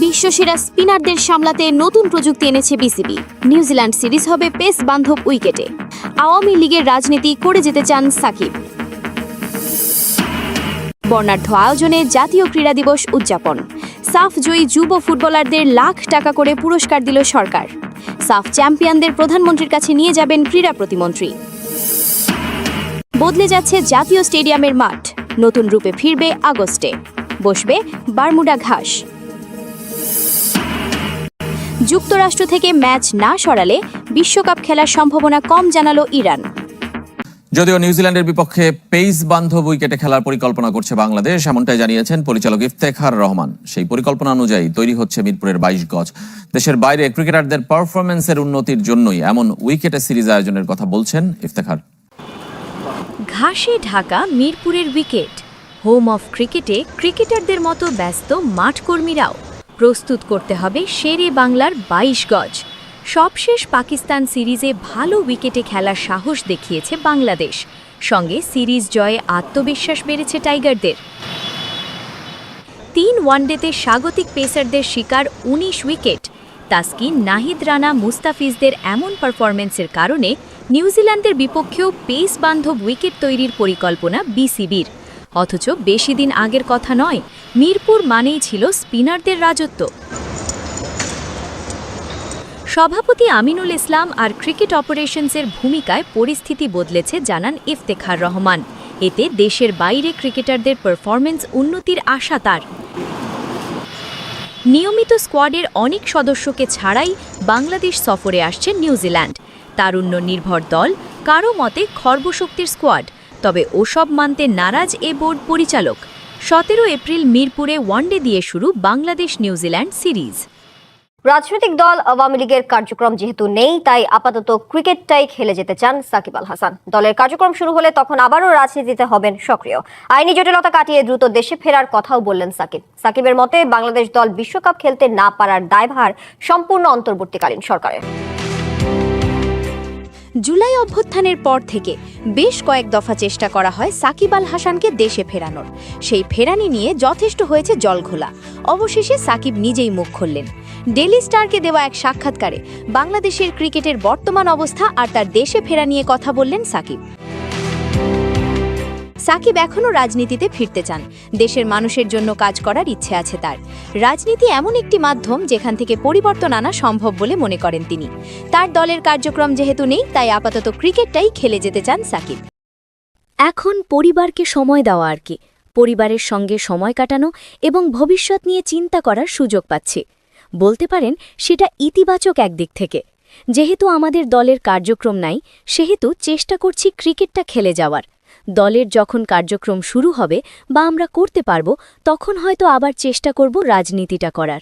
বিশ্বসেরা স্পিনারদের সামলাতে নতুন প্রযুক্তি এনেছে বিসিবি। নিউজিল্যান্ড সিরিজ হবে পেস বান্ধব উইকেটে। আওয়ামী লীগের রাজনীতি করে যেতে চান সাকিব। বর্ণাঢ্য আয়োজনে জাতীয় ক্রীড়া দিবস উদযাপন। সাফ জয়ী যুব ফুটবলারদের লাখ টাকা করে পুরস্কার দিল সরকার। সাফ চ্যাম্পিয়নদের প্রধানমন্ত্রীর কাছে নিয়ে যাবেন ক্রীড়া প্রতিমন্ত্রী। বদলে যাচ্ছে জাতীয় স্টেডিয়ামের মাঠ, নতুন রূপে ফিরবে আগস্টে। বসবে বারমুডা ঘাস। যুক্তরাষ্ট্র থেকে ম্যাচ না সরালে বিশ্বকাপ খেলার সম্ভাবনা কম জানালো ইরান। যদিও নিউজিল্যান্ডের বিপক্ষে পেস বান্ধব উইকেটে খেলার পরিকল্পনা করছে বাংলাদেশ, এমনটাই জানিয়েছেন পরিচালক ইফতেখার রহমান। সেই পরিকল্পনা অনুযায়ী তৈরি হচ্ছে মিরপুরের 22 গজ। দেশের বাইরে ক্রিকেটারদের পারফরম্যান্সের উন্নতির জন্যই এমন উইকেটে সিরিজ আয়োজনের কথা বলছেন ইফতেখার। ঘাসে ঢাকা মিরপুরের উইকেট, হোম অফ ক্রিকেটে ক্রিকেটারদের মতো ব্যস্ত মাঠকর্মীরাও। প্রস্তুত করতে হবে শেরে বাংলার 22 গজ। সবশেষ পাকিস্তান সিরিজে ভালো উইকেটে খেলার সাহস দেখিয়েছে বাংলাদেশ। সঙ্গে সিরিজ জয়ে আত্মবিশ্বাস বেড়েছে টাইগারদের। 3 ওয়ানডেতে স্বাগতিক পেসারদের শিকার 19 উইকেট। তাসকিন, নাহিদ রানা, মুস্তাফিজদের এমন পারফরম্যান্সের কারণে নিউজিল্যান্ডের বিপক্ষেও পেস বান্ধব উইকেট তৈরির পরিকল্পনা বিসিবির। অথচ বেশি দিন আগের কথা নয়, মিরপুর মানেই ছিল স্পিনারদের রাজত্ব। সভাপতি আমিনুল ইসলাম আর ক্রিকেট অপারেশনসের ভূমিকায় পরিস্থিতি বদলেছে জানান ইফতেখার রহমান। এতে দেশের বাইরে ক্রিকেটারদের পারফরম্যান্স উন্নতির আশা তার। নিয়মিত স্কোয়াডের অনেক সদস্যকে ছাড়াই বাংলাদেশ সফরে আসছে নিউজিল্যান্ড। তারুণ্য নির্ভর দল, কারো মতে খর্বশক্তির স্কোয়াড। তবে ওসব মানতে নারাজ এ বোর্ড পরিচালক। 17 এপ্রিল মিরপুরে ওয়ানডে দিয়ে শুরু বাংলাদেশ নিউজিল্যান্ড সিরিজ। রাজনৈতিক দল আওয়ামী লীগের কার্যক্রম যেহেতু নেই, তাই আপাতত ক্রিকেটটাই খেলে যেতে চান সাকিব আল হাসান। দলের কার্যক্রম শুরু হলে তখন আবারও রাজনীতিতে হবেন সক্রিয়। আইনি জটিলতা কাটিয়ে দ্রুত দেশে ফেরার কথাও বললেন সাকিব। সাকিবের মতে বাংলাদেশ দল বিশ্বকাপ খেলতে না পারার দায়ভার সম্পূর্ণ অন্তর্বর্তীকালীন সরকারের। জুলাই অভ্যুত্থানের পর থেকে বেশ কয়েক দফা চেষ্টা করা হয় সাকিব আল হাসানকে দেশে ফেরানোর। সেই ফেরানি নিয়ে যথেষ্ট হয়েছে জলঘোলা। অবশেষে সাকিব নিজেই মুখ খুললেন। ডেইলি স্টারকে দেওয়া এক সাক্ষাৎকারে বাংলাদেশের ক্রিকেটের বর্তমান অবস্থা আর তার দেশে ফেরা নিয়ে কথা বললেন সাকিব। সাকিব এখনও রাজনীতিতে ফিরতে চান। দেশের মানুষের জন্য কাজ করার ইচ্ছে আছে তার। রাজনীতি এমন একটি মাধ্যম যেখান থেকে পরিবর্তন আনা সম্ভব বলে মনে করেন তিনি। তার দলের কার্যক্রম যেহেতু নেই, তাই আপাতত ক্রিকেটটাই খেলে যেতে চান সাকিব। এখন পরিবারকে সময় দেওয়া আর কি, পরিবারের সঙ্গে সময় কাটানো এবং ভবিষ্যৎ নিয়ে চিন্তা করার সুযোগ পাচ্ছি। বলতে পারেন সেটা ইতিবাচক একদিক থেকে। যেহেতু আমাদের দলের কার্যক্রম নাই, সেহেতু চেষ্টা করছি ক্রিকেটটা খেলে যাওয়ার। দলের যখন কার্যক্রম শুরু হবে বা আমরা করতে পারব, তখন হয়তো আবার চেষ্টা করব রাজনীতিটা করার।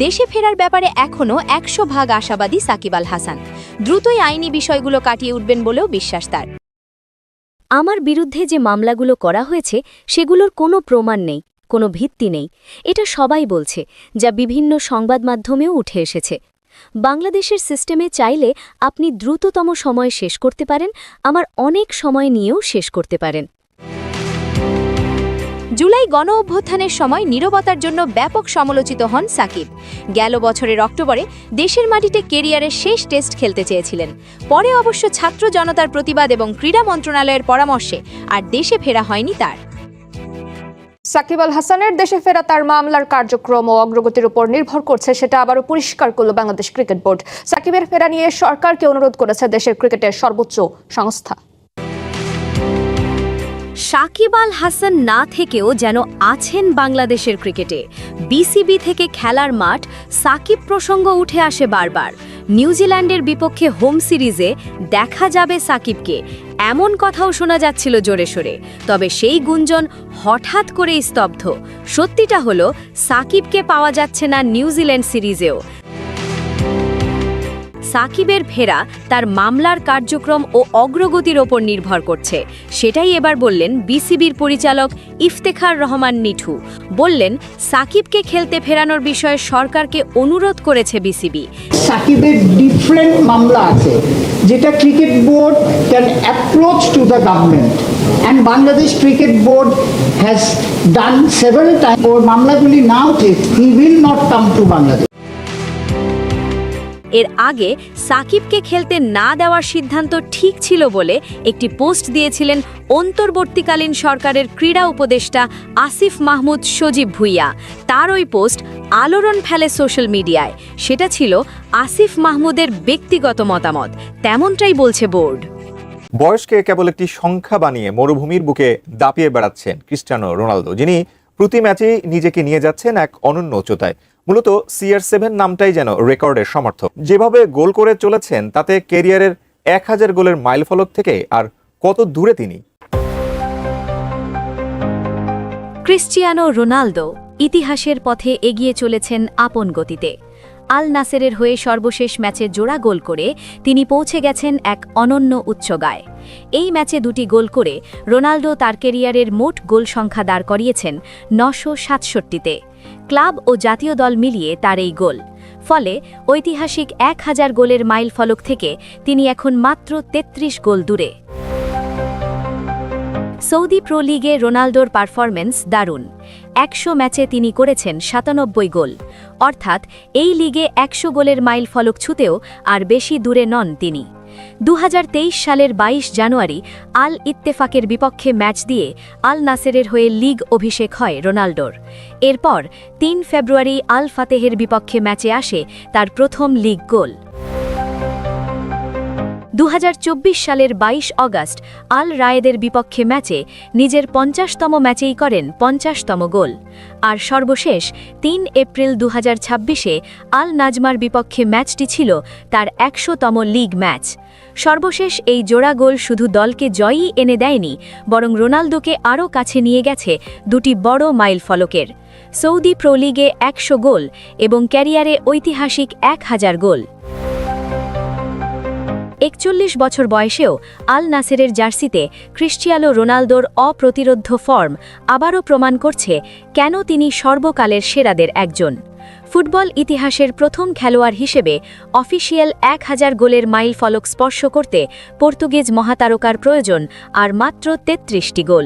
দেশে ফেরার ব্যাপারে এখনও 100% আশাবাদী সাকিব আল হাসান। দ্রুতই আইনি বিষয়গুলো কাটিয়ে উঠবেন বলেও বিশ্বাস তার। আমার বিরুদ্ধে যে মামলাগুলো করা হয়েছে সেগুলোর কোনো প্রমাণ নেই, কোনো ভিত্তি নেই, এটা সবাই বলছে, যা বিভিন্ন সংবাদ মাধ্যমেও উঠে এসেছে। বাংলাদেশের সিস্টেমে চাইলে আপনি দ্রুততম সময় শেষ করতে পারেন, আমার অনেক সময় নিয়েও শেষ করতে পারেন। জুলাই গণ অভ্যুত্থানের সময় নীরবতার জন্য ব্যাপক সমালোচিত হন সাকিব। গেল বছরের অক্টোবরে দেশের মাটিতে কেরিয়ারের শেষ টেস্ট খেলতে চেয়েছিলেন। পরে অবশ্য ছাত্র জনতার প্রতিবাদ এবং ক্রীড়া মন্ত্রণালয়ের পরামর্শে আর দেশে ফেরা হয়নি তার। সাকিব আল হাসানের দেশে ফেরা তার মামলার কার্যক্রম ও অগ্রগতির উপর নির্ভর করছে, সেটা আবারও পরিষ্কার করল বাংলাদেশ ক্রিকেট বোর্ড। সাকিবের ফেরা নিয়ে সরকারকে অনুরোধ করেছে দেশের ক্রিকেটের সর্বোচ্চ সংস্থা। সাকিব আল হাসান না থেকেও যেন আছেন বাংলাদেশের ক্রিকেটে। বিসিবি থেকে খেলার মাঠ, সাকিব প্রসঙ্গ উঠে আসে বারবার। নিউজিল্যান্ডের বিপক্ষে হোম সিরিজে দেখা যাবে সাকিবকে, এমন কথাও শোনা যাচ্ছিল জোরে সোরে। তবে সেই গুঞ্জন হঠাৎ করেই স্তব্ধ। সত্যিটা হলো সাকিবকে পাওয়া যাচ্ছে না নিউজিল্যান্ড সিরিজেও। সাকিবের ফেরা তার মামলার কার্যক্রম ও অগ্রগতির ওপর নির্ভর করছে। সেটাই এবার বললেন বিসিবির পরিচালক ইফতেখার রহমান নিঠু। বললেন, সাকিবকে খেলতে ফেরানোর বিষয়ে সরকারকে অনুরোধ করেছে বিসিবি। সাকিবের ডিফারেন্ট মামলা আছে, যেটা cricket board can approach to the government and Bangladesh cricket board has done several time. ওর মামলাগুলি না উঠে he will not come to Bangladesh. এর আগে সাকিবকে খেলতে না দেওয়ার সিদ্ধান্ত ঠিক ছিল বলে একটি পোস্ট দিয়েছিলেন অন্তর্বর্তীকালীন সরকারের ক্রীড়া উপদেষ্টা আসিফ মাহমুদ সজীব ভুইয়া। তার ওই পোস্ট আলোড়ন ফেলে সোশ্যাল মিডিয়ায়। সেটা ছিল আসিফ মাহমুদের ব্যক্তিগত মতামত, তেমনটাই বলছে বোর্ড। বয়সকে কেবল একটি সংখ্যা বানিয়ে মরুভূমির বুকে দাপিয়ে বেড়াচ্ছেন ক্রিস্টিয়ানো রোনালদো, যিনি প্রতি ম্যাচেই নিজেকে নিয়ে যাচ্ছেন এক অনন্য উচ্চতায়। মূলত CR7 নামটাই যেন রেকর্ডের সমর্থক। যেভাবে গোল করে চলেছেন তাতে ক্যারিয়ারের 1000 গোলের মাইলফলক থেকে আর কত দূরে তিনি। ক্রিস্টিয়ানো রোনালদো ইতিহাসের পথে এগিয়ে চলেছেন আপন গতিতে। আল নাসেরের হয়ে সর্বশেষ ম্যাচে জোড়া গোল করে তিনি পৌঁছে গেছেন এক অনন্য উচ্চগায়। এই ম্যাচে 2টি গোল করে রোনালদো তার ক্যারিয়ারের মোট গোল সংখ্যা দাঁড় করিয়েছেন 967তে। ক্লাব ও জাতীয় দল মিলিয়ে তার এই গোল। ফলে ঐতিহাসিক 1000 গোলের মাইল ফলক থেকে তিনি এখন মাত্র 33 গোল দূরে। সৌদি প্রো লিগে রোনালদোর পারফরম্যান্স দারুণ। 100 ম্যাচে তিনি করেছেন 97 গোল, অর্থাৎ এই লিগে 100 গোলের মাইল ফলক ছুঁতেও আর বেশি দূরে নন তিনি। 2023 সালের 22 জানুয়ারি আল ইত্তেফাকের বিপক্ষে ম্যাচ দিয়ে আল নাসেরের হয়ে লিগ অভিষেক হয় রোনালদোর। এরপর 3 ফেব্রুয়ারি আল ফাতেহের বিপক্ষে ম্যাচে আসে তার প্রথম লিগ গোল। 2024 সালের 22 অগাস্ট আল রায়েদের বিপক্ষে ম্যাচে নিজের 50তম ম্যাচেই করেন 50তম গোল। আর সর্বশেষ 3 এপ্রিল 2026-এ আল নাজমার বিপক্ষে ম্যাচটি ছিল তার 100তম লিগ ম্যাচ। সর্বশেষ এই জোড়া গোল শুধু দলকে জয়ই এনে দেয়নি, বরং রোনালদোকে আরও কাছে নিয়ে গেছে 2টি বড় মাইল ফলকের, সৌদি প্রো লিগে 100 গোল এবং ক্যারিয়ারে ঐতিহাসিক 1000 গোল। 41 বছর বয়সেও আল নাসেরের জার্সিতে ক্রিস্টিয়ানো রোনালদোর অপ্রতিরোধ্য ফর্ম আবারও প্রমাণ করছে কেন তিনি সর্বকালের সেরাদের একজন। ফুটবল ইতিহাসের প্রথম খেলোয়াড় হিসেবে অফিসিয়াল 1000 গোলের মাইল ফলক স্পর্শ করতে পর্তুগিজ মহাতারকার প্রয়োজন আর মাত্র 33টি গোল।